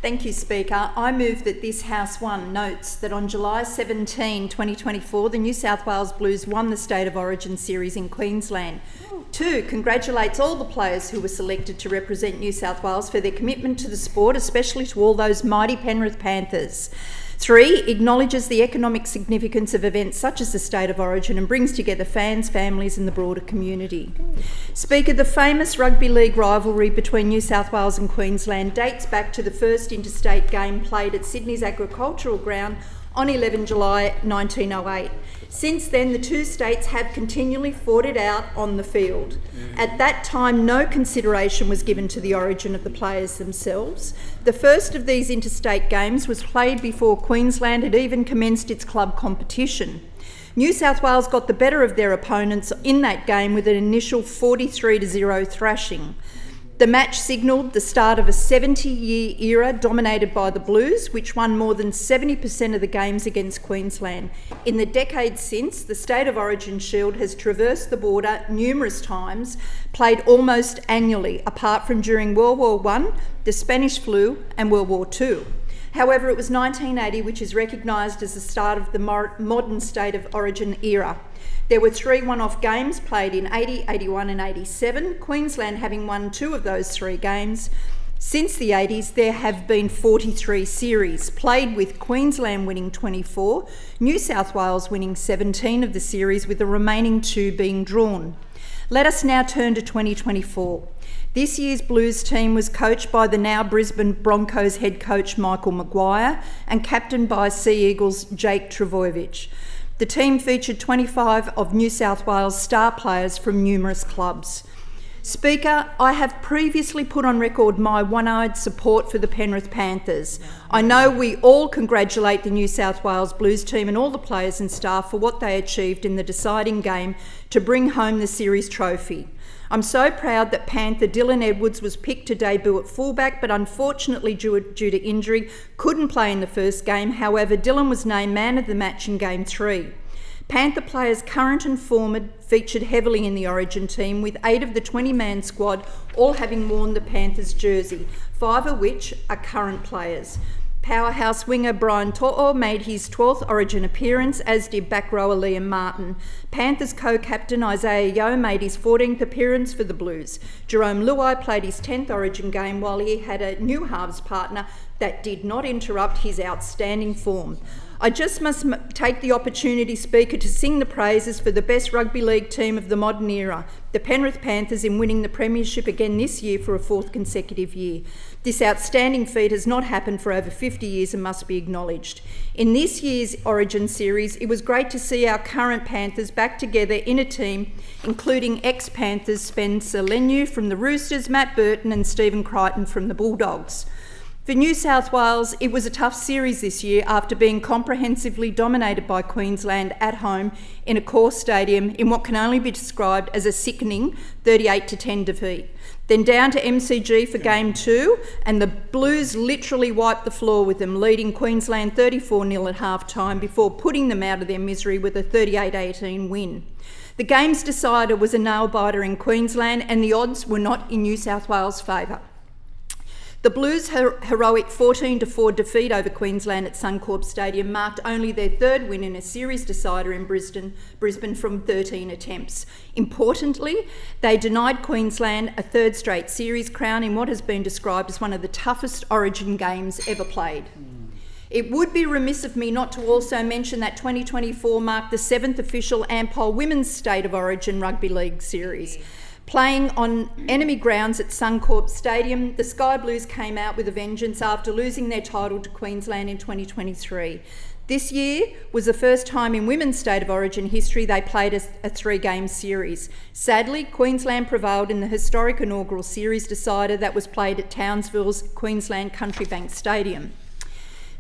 Thank you, Speaker. I move that this House 1 notes that on July 17, 2024, the New South Wales Blues won the State of Origin series in Queensland. 2, congratulates all the players who were selected to represent New South Wales for their commitment to the sport, especially to all those mighty Penrith Panthers. 3, acknowledges the economic significance of events such as the State of Origin and brings together fans, families and the broader community. Speaker, the famous rugby league rivalry between New South Wales and Queensland dates back to the first interstate game played at Sydney's Agricultural Ground on 11 July 1908. Since then, the two states have continually fought it out on the field. At that time, no consideration was given to the origin of the players themselves. The first of these interstate games was played before Queensland had even commenced its club competition. New South Wales got the better of their opponents in that game with an initial 43-0 thrashing. The match signalled the start of a 70-year era dominated by the Blues, which won more than 70% of the games against Queensland. In the decades since, the State of Origin Shield has traversed the border numerous times, played almost annually, apart from during World War I, the Spanish flu and World War II. However, it was 1980 which is recognised as the start of the modern State of Origin era. There were 3 one-off games played in 80, 81 and 87, Queensland having won 2 of those 3 games. Since the 80s, there have been 43 series, played with Queensland winning 24, New South Wales winning 17 of the series, with the remaining 2 being drawn. Let us now turn to 2024. This year's Blues team was coached by the now Brisbane Broncos head coach Michael Maguire and captained by Sea Eagles Jake Trbojevic. The team featured 25 of New South Wales star players from numerous clubs. Speaker, I have previously put on record my one-eyed support for the Penrith Panthers. I know we all congratulate the New South Wales Blues team and all the players and staff for what they achieved in the deciding game to bring home the series trophy. I'm so proud that Panther Dylan Edwards was picked to debut at fullback, but unfortunately due to injury couldn't play in the first game. However, Dylan was named man of the match in Game 3. Panther players current and former featured heavily in the Origin team, with 8 of the 20-man squad all having worn the Panthers jersey, 5 of which are current players. Powerhouse winger Brian To'o made his 12th Origin appearance, as did back rower Liam Martin. Panthers co-captain Isaiah Yeo made his 14th appearance for the Blues. Jerome Luai played his 10th Origin game, while he had a new halves partner that did not interrupt his outstanding form. I just must take the opportunity, Speaker, to sing the praises for the best rugby league team of the modern era, the Penrith Panthers, in winning the premiership again this year for a 4th consecutive year. This outstanding feat has not happened for over 50 years and must be acknowledged. In this year's Origin series, it was great to see our current Panthers back together in a team, including ex-Panthers Spencer Leniu from the Roosters, Matt Burton and Stephen Crichton from the Bulldogs. For New South Wales, it was a tough series this year after being comprehensively dominated by Queensland at home in a core stadium in what can only be described as a sickening 38-10 defeat. Then down to MCG for Game 2, and the Blues literally wiped the floor with them, leading Queensland 34-0 at half-time before putting them out of their misery with a 38-18 win. The game's decider was a nail-biter in Queensland, and the odds were not in New South Wales' favour. The Blues' heroic 14-4 defeat over Queensland at Suncorp Stadium marked only their 3rd win in a series decider in Brisbane from 13 attempts. Importantly, they denied Queensland a 3rd straight series crown in what has been described as one of the toughest Origin games ever played. It would be remiss of me not to also mention that 2024 marked the 7th official Ampol Women's State of Origin Rugby League series. Playing on enemy grounds at Suncorp Stadium, the Sky Blues came out with a vengeance after losing their title to Queensland in 2023. This year was the first time in Women's State of Origin history they played a 3-game series. Sadly, Queensland prevailed in the historic inaugural series decider that was played at Townsville's Queensland Country Bank Stadium.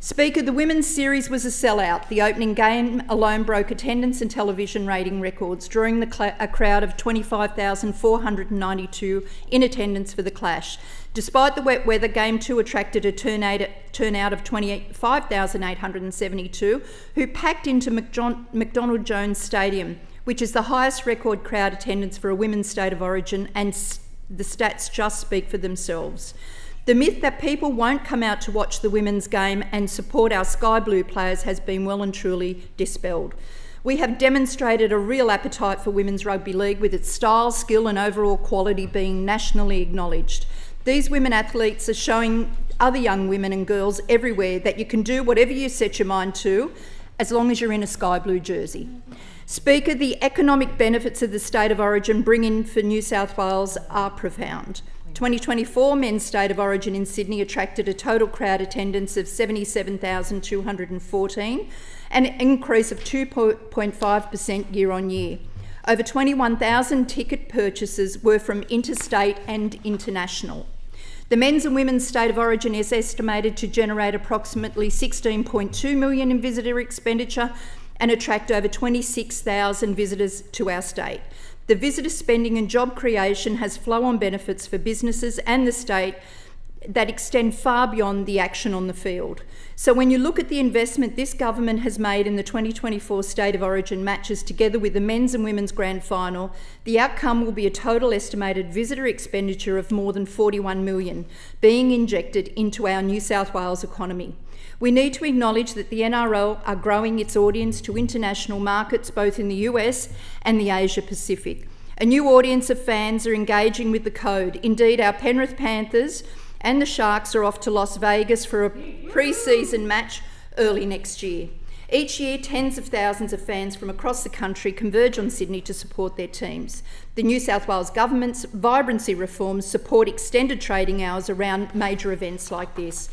Speaker, the women's series was a sellout. The opening game alone broke attendance and television rating records, drawing a crowd of 25,492 in attendance for the clash. Despite the wet weather, Game 2 attracted a turnout of 25,872, who packed into McDonald Jones Stadium, which is the highest record crowd attendance for a women's State of Origin, and the stats just speak for themselves. The myth that people won't come out to watch the women's game and support our Sky Blue players has been well and truly dispelled. We have demonstrated a real appetite for women's rugby league, with its style, skill and overall quality being nationally acknowledged. These women athletes are showing other young women and girls everywhere that you can do whatever you set your mind to, as long as you're in a Sky Blue jersey. Speaker, the economic benefits of the State of Origin bring in for New South Wales are profound. 2024 Men's State of Origin in Sydney attracted a total crowd attendance of 77,214, an increase of 2.5% year on year. Over 21,000 ticket purchases were from interstate and international. The Men's and Women's State of Origin is estimated to generate approximately $16.2 million in visitor expenditure and attract over 26,000 visitors to our state. The visitor spending and job creation has flow-on benefits for businesses and the state that extend far beyond the action on the field. So when you look at the investment this government has made in the 2024 State of Origin matches, together with the men's and women's grand final, the outcome will be a total estimated visitor expenditure of more than $41 million being injected into our New South Wales economy. We need to acknowledge that the NRL are growing its audience to international markets, both in the US and the Asia Pacific. A new audience of fans are engaging with the code. Indeed, our Penrith Panthers and the Sharks are off to Las Vegas for a pre-season match early next year. Each year, tens of thousands of fans from across the country converge on Sydney to support their teams. The New South Wales Government's vibrancy reforms support extended trading hours around major events like this.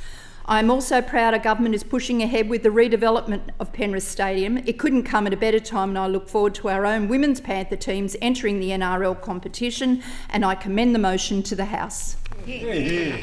I'm also proud our government is pushing ahead with the redevelopment of Penrith Stadium. It couldn't come at a better time, and I look forward to our own women's Panther teams entering the NRL competition, and I commend the motion to the House. Yeah.